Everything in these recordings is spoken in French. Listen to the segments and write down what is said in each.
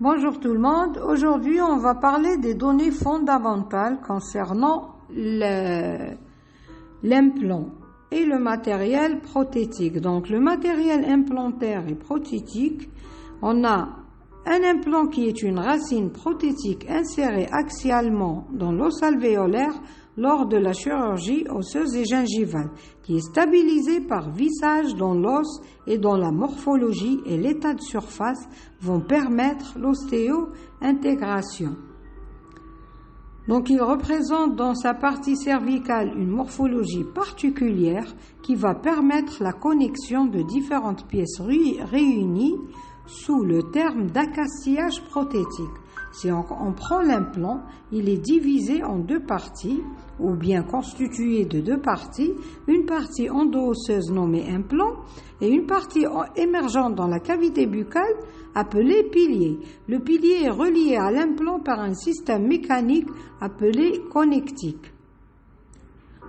Bonjour tout le monde. Aujourd'hui, on va parler des données fondamentales concernant l'implant et le matériel prothétique. Donc, le matériel implantaire et prothétique, on a un implant qui est une racine prothétique insérée axialement dans l'os alvéolaire lors de la chirurgie osseuse et gingivale, qui est stabilisé par vissage dans l'os et dont la morphologie et l'état de surface vont permettre l'ostéo-intégration. Donc il représente dans sa partie cervicale une morphologie particulière qui va permettre la connexion de différentes pièces réunies sous le terme d'accastillage prothétique. Si on prend l'implant, il est divisé en deux parties, ou bien constitué de deux parties, une partie endo-osseuse nommée implant et une partie émergente dans la cavité buccale appelée pilier. Le pilier est relié à l'implant par un système mécanique appelé connectique.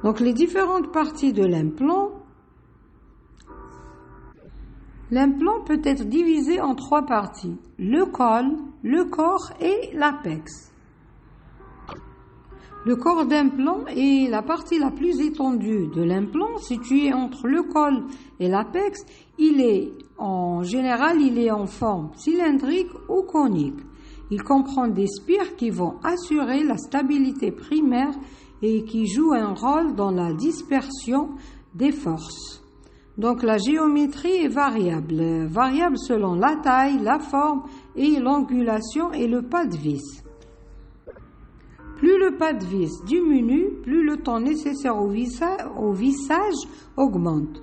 Donc les différentes parties de l'implant. L'implant peut être divisé en trois parties, le col, le corps et l'apex. Le corps d'implant est la partie la plus étendue de l'implant, située entre le col et l'apex. En général, il est en forme cylindrique ou conique. Il comprend des spires qui vont assurer la stabilité primaire et qui jouent un rôle dans la dispersion des forces. Donc la géométrie est variable selon la taille, la forme et l'angulation et le pas de vis. Plus le pas de vis diminue, plus le temps nécessaire au vissage augmente.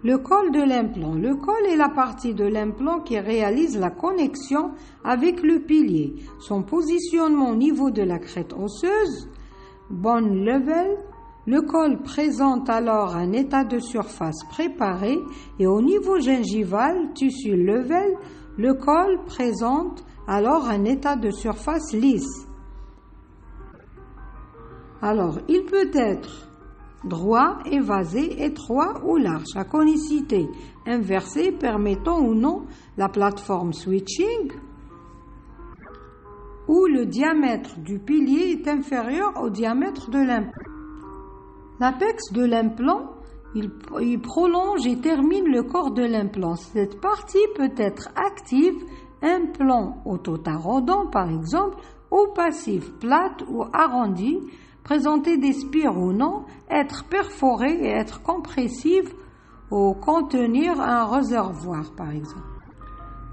Le col de l'implant. Le col est la partie de l'implant qui réalise la connexion avec le pilier. Son positionnement au niveau de la crête osseuse, bone level. Le col présente alors un état de surface préparé et au niveau gingival, tissu level, le col présente alors un état de surface lisse. Alors, il peut être droit, évasé, étroit ou large, à conicité inversée permettant ou non la plateforme switching, où le diamètre du pilier est inférieur au diamètre de l'implant. L'apex de l'implant, il prolonge et termine le corps de l'implant. Cette partie peut être active, implant autotaraudant par exemple, ou passif, plate ou arrondie, présenter des spires ou non, être perforée et être compressive ou contenir un réservoir par exemple.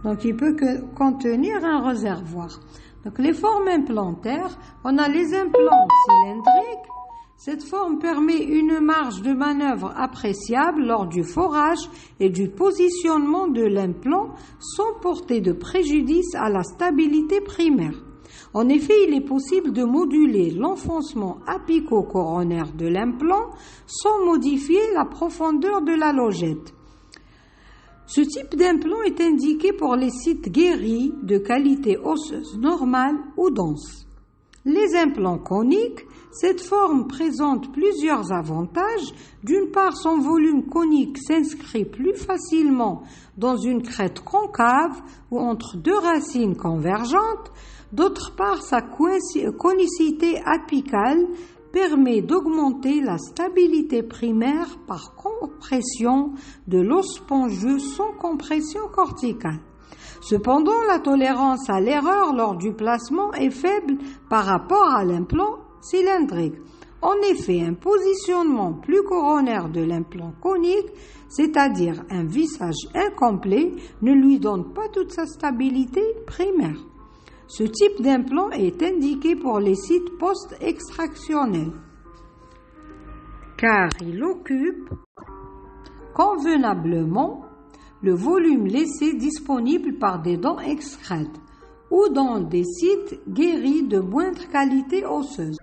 Donc il peut contenir un réservoir. Donc les formes implantaires, on a les implants cylindriques. Cette forme permet une marge de manœuvre appréciable lors du forage et du positionnement de l'implant sans porter de préjudice à la stabilité primaire. En effet, il est possible de moduler l'enfoncement apico-coronaire de l'implant sans modifier la profondeur de la logette. Ce type d'implant est indiqué pour les sites guéris de qualité osseuse normale ou dense. Les implants coniques, cette forme présente plusieurs avantages. D'une part, son volume conique s'inscrit plus facilement dans une crête concave ou entre deux racines convergentes. D'autre part, sa conicité apicale permet d'augmenter la stabilité primaire par compression de l'os spongieux sans compression corticale. Cependant, la tolérance à l'erreur lors du placement est faible par rapport à l'implant cylindrique. En effet, un positionnement plus coronaire de l'implant conique, c'est-à-dire un vissage incomplet, ne lui donne pas toute sa stabilité primaire. Ce type d'implant est indiqué pour les sites post-extractionnels, car il occupe convenablement le volume laissé disponible par des dents extraites ou dans des sites guéris de moindre qualité osseuse.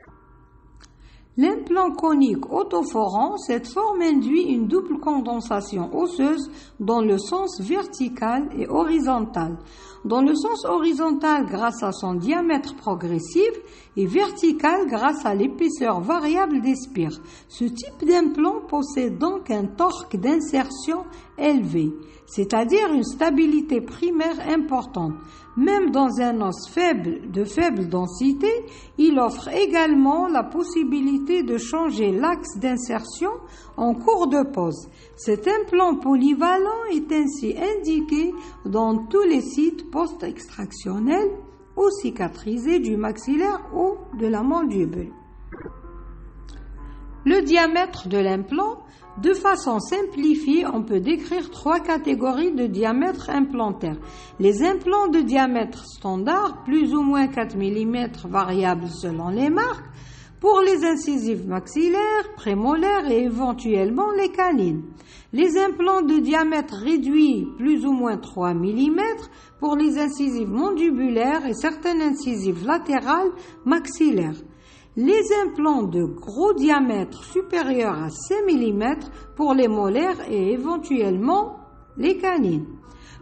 L'implant conique autoforant, cette forme induit une double condensation osseuse dans le sens vertical et horizontal. Dans le sens horizontal grâce à son diamètre progressif et vertical grâce à l'épaisseur variable des spires. Ce type d'implant possède donc un torque d'insertion élevée, c'est-à-dire une stabilité primaire importante. Même dans un os de faible densité, il offre également la possibilité de changer l'axe d'insertion en cours de pose. Cet implant polyvalent est ainsi indiqué dans tous les sites post-extractionnels ou cicatrisés du maxillaire ou de la mandibule. Le diamètre de l'implant, de façon simplifiée, on peut décrire 3 catégories de diamètre implantaire. Les implants de diamètre standard, plus ou moins 4 mm, variables selon les marques, pour les incisives maxillaires, prémolaires et éventuellement les canines. Les implants de diamètre réduit, plus ou moins 3 mm, pour les incisives mandibulaires et certaines incisives latérales maxillaires. Les implants de gros diamètre supérieur à 5 mm pour les molaires et éventuellement les canines.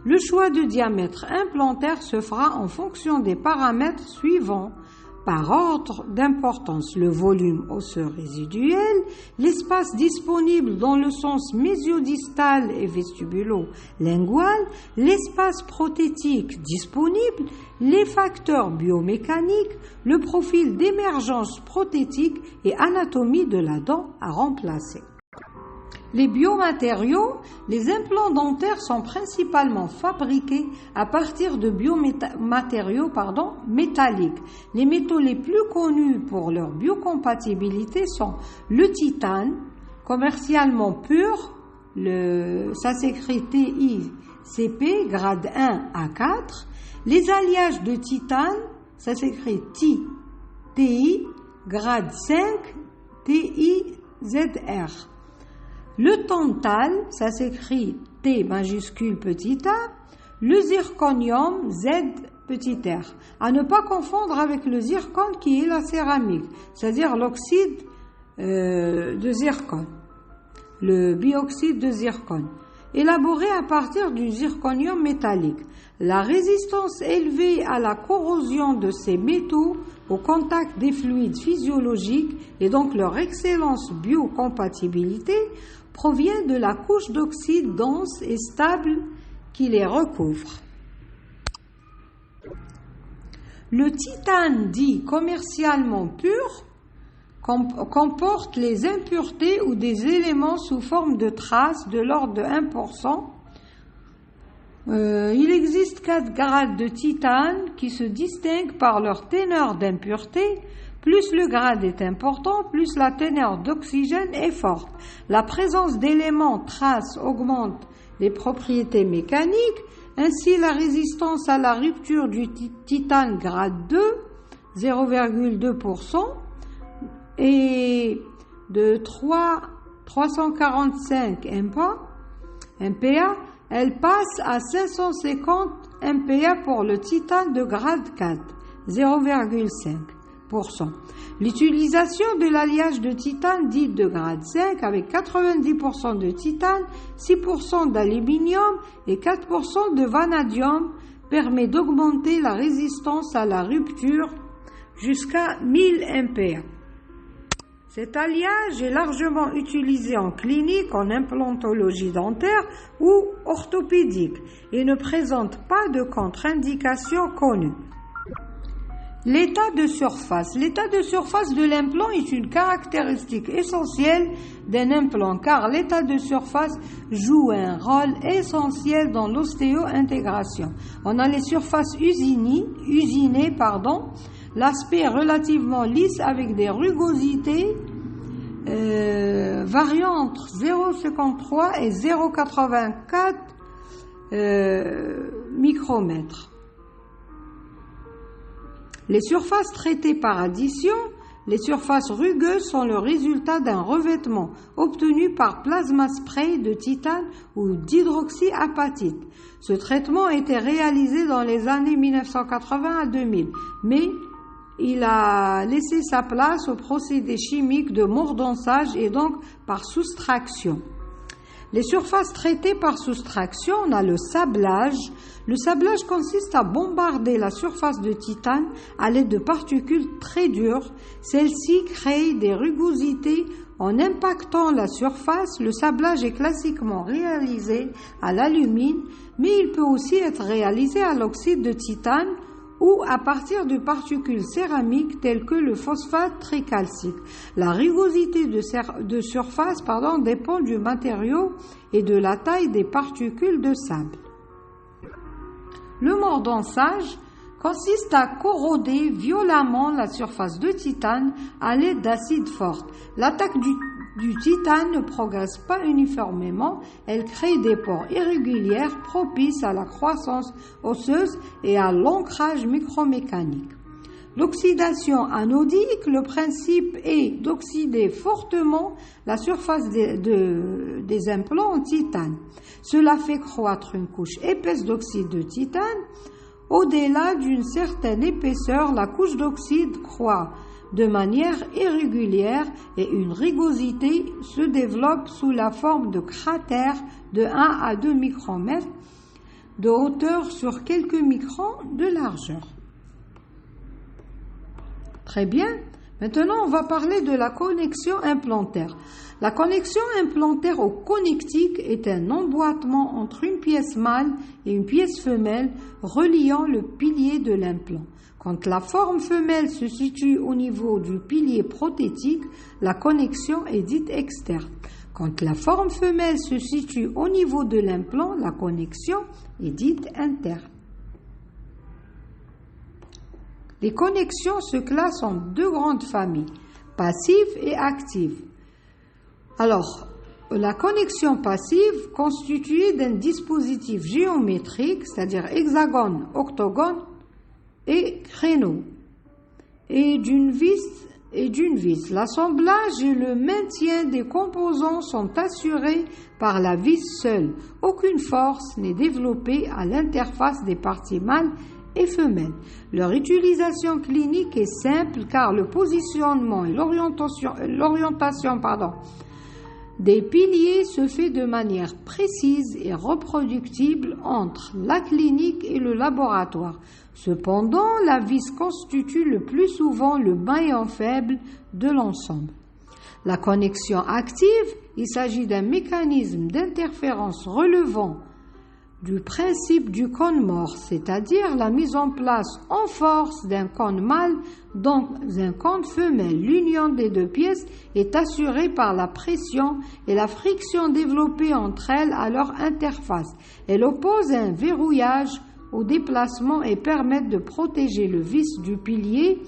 Le choix de diamètre implantaire se fera en fonction des paramètres suivants. Par ordre d'importance, le volume osseux résiduel, l'espace disponible dans le sens mésio-distal et vestibulo-lingual, l'espace prothétique disponible, les facteurs biomécaniques, le profil d'émergence prothétique et anatomie de la dent à remplacer. Les biomatériaux, les implants dentaires sont principalement fabriqués à partir de biomatériaux métalliques. Les métaux les plus connus pour leur biocompatibilité sont le titane, commercialement pur, ça s'écrit TICP, grade 1 à 4. Les alliages de titane, ça s'écrit TI, grade 5, TIZR. Le tantal, ça s'écrit T majuscule petit a, le zirconium Z petit r. À ne pas confondre avec le zircone qui est la céramique, c'est-à-dire l'oxyde de zircone, le bioxyde de zircone, élaboré à partir du zirconium métallique. La résistance élevée à la corrosion de ces métaux au contact des fluides physiologiques et donc leur excellente biocompatibilité provient de la couche d'oxyde dense et stable qui les recouvre. Le titane dit commercialement pur comporte les impuretés ou des éléments sous forme de traces de l'ordre de 1%. Il existe 4 grades de titane qui se distinguent par leur teneur d'impureté. Plus le grade est important, plus la teneur d'oxygène est forte. La présence d'éléments traces augmente les propriétés mécaniques. Ainsi, la résistance à la rupture du titane grade 2, 0,2%, et de 345 MPa, elle passe à 550 MPa pour le titane de grade 4, 0,5%. L'utilisation de l'alliage de titane dite de grade 5 avec 90% de titane, 6% d'aluminium et 4% de vanadium permet d'augmenter la résistance à la rupture jusqu'à 1000 MPa. Cet alliage est largement utilisé en clinique, en implantologie dentaire ou orthopédique et ne présente pas de contre-indication connue. L'état de surface. L'état de surface de l'implant est une caractéristique essentielle d'un implant car l'état de surface joue un rôle essentiel dans l'ostéo-intégration. On a les surfaces usinées, l'aspect relativement lisse avec des rugosités variant entre 0,53 et 0,84 micromètres. Les surfaces traitées par addition, les surfaces rugueuses sont le résultat d'un revêtement obtenu par plasma spray de titane ou d'hydroxyapatite. Ce traitement a été réalisé dans les années 1980 à 2000, mais il a laissé sa place au procédé chimique de mordançage et donc par soustraction. Les surfaces traitées par soustraction, on a le sablage. Le sablage consiste à bombarder la surface de titane à l'aide de particules très dures. Celles-ci créent des rugosités En impactant la surface, le sablage est classiquement réalisé à l'alumine, mais il peut aussi être réalisé à l'oxyde de titane ou à partir de particules céramiques telles que le phosphate tricalcique. La rugosité de surface dépend du matériau et de la taille des particules de sable. Le mordançage consiste à corroder violemment la surface de titane à l'aide d'acides forts. L'attaque du titane ne progresse pas uniformément, elle crée des pores irréguliers propices à la croissance osseuse et à l'ancrage micromécanique. L'oxydation anodique, le principe est d'oxyder fortement la surface des implants en titane. Cela fait croître une couche épaisse d'oxyde de titane. Au-delà d'une certaine épaisseur, la couche d'oxyde croît de manière irrégulière et une rugosité se développe sous la forme de cratères de 1 à 2 micromètres de hauteur sur quelques microns de largeur. Très bien. Maintenant, on va parler de la connexion implantaire. La connexion implantaire au connectique est un emboîtement entre une pièce mâle et une pièce femelle reliant le pilier de l'implant. Quand la forme femelle se situe au niveau du pilier prothétique, la connexion est dite externe. Quand la forme femelle se situe au niveau de l'implant, la connexion est dite interne. Les connexions se classent en deux grandes familles, passive et active. Alors, la connexion passive, constituée d'un dispositif géométrique, c'est-à-dire hexagone, octogone et créneau, et d'une vis. L'assemblage et le maintien des composants sont assurés par la vis seule. Aucune force n'est développée à l'interface des parties mâles et femelles. Leur utilisation clinique est simple car le positionnement et l'orientation des piliers se fait de manière précise et reproductible entre la clinique et le laboratoire. Cependant, la vis constitue le plus souvent le maillon faible de l'ensemble. La connexion active, il s'agit d'un mécanisme d'interférence relevant du principe du cône mort, c'est-à-dire la mise en place en force d'un cône mâle dans un cône femelle. L'union des deux pièces est assurée par la pression et la friction développées entre elles à leur interface. Elle oppose un verrouillage au déplacement et permet de protéger le vis du pilier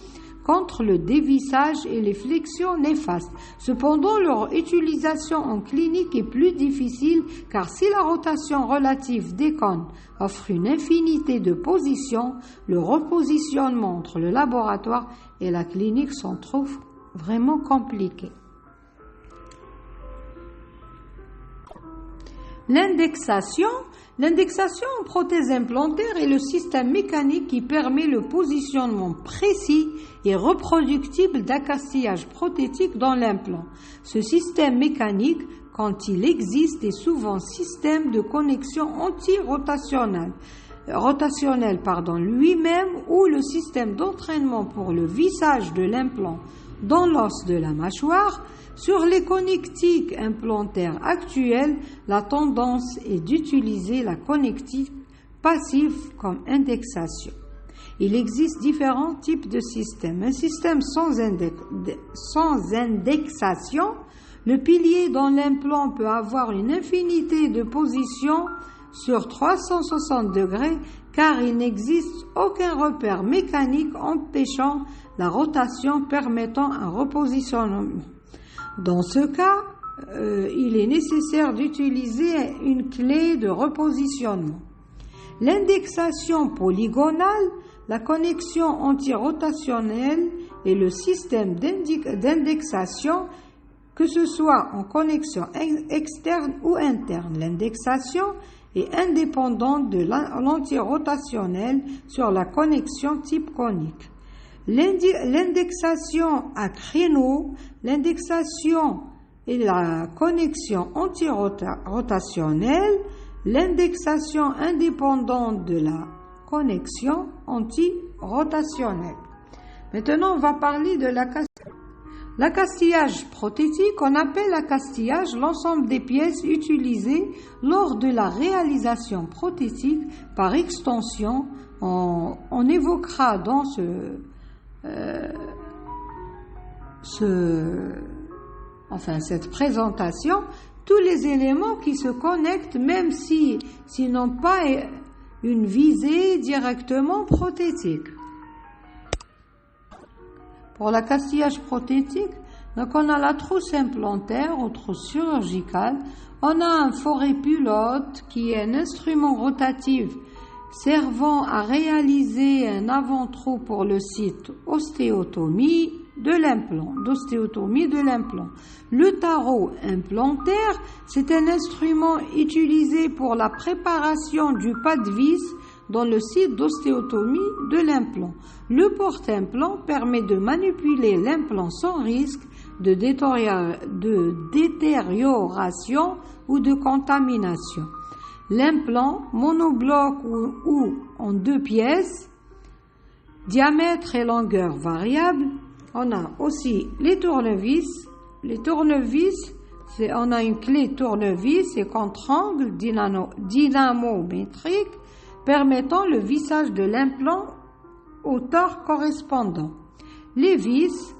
contre le dévissage et les flexions néfastes. Cependant, leur utilisation en clinique est plus difficile car si la rotation relative des cônes offre une infinité de positions, le repositionnement entre le laboratoire et la clinique s'en trouve vraiment compliqué. L'indexation en prothèse implantaire est le système mécanique qui permet le positionnement précis et reproductible d'accastillage prothétique dans l'implant. Ce système mécanique, quand il existe, est souvent système de connexion anti-rotationnelle lui-même ou le système d'entraînement pour le vissage de l'implant dans l'os de la mâchoire. Sur les connectiques implantaires actuels, la tendance est d'utiliser la connectique passive comme indexation. Il existe différents types de systèmes. Un système sans indexation, le pilier dans l'implant peut avoir une infinité de positions sur 360 degrés car il n'existe aucun repère mécanique empêchant la rotation permettant un repositionnement. Dans ce cas, il est nécessaire d'utiliser une clé de repositionnement. L'indexation polygonale, la connexion antirotationnelle et le système d'indexation, que ce soit en connexion externe ou interne. L'indexation est indépendante de l'antirotationnelle sur la connexion type conique. L'indexation à créneau, l'indexation et la connexion antirotationnelle, l'indexation indépendante de la connexion antirotationnelle. Maintenant, on va parler de la L'accastillage prothétique, on appelle accastillage l'ensemble des pièces utilisées lors de la réalisation prothétique. Par extension, on évoquera dans cette présentation tous les éléments qui se connectent, même s'ils n'ont pas une visée directement prothétique. Pour l'accastillage prothétique, donc on a la trousse implantaire ou trousse chirurgicale, on a un forêt pilote qui est un instrument rotatif servant à réaliser un avant-trou pour le site d'ostéotomie de l'implant. Le tarot implantaire, c'est un instrument utilisé pour la préparation du pas de vis dans le site d'ostéotomie de l'implant. Le porte-implant permet de manipuler l'implant sans risque de détérioration ou de contamination. L'implant monobloc ou en 2 pièces, diamètre et longueur variable. On a aussi les tournevis. On a une clé tournevis et contre-angle dynamométrique permettant le vissage de l'implant au tord correspondant. Les vis,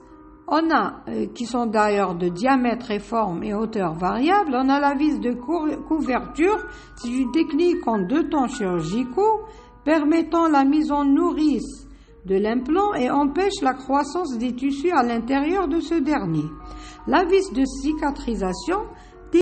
on a qui sont d'ailleurs de diamètre et forme et hauteur variable. On a la vis de couverture, c'est une technique en 2 temps chirurgicaux permettant la mise en nourrice de l'implant et empêche la croissance des tissus à l'intérieur de ce dernier. La vis de cicatrisation,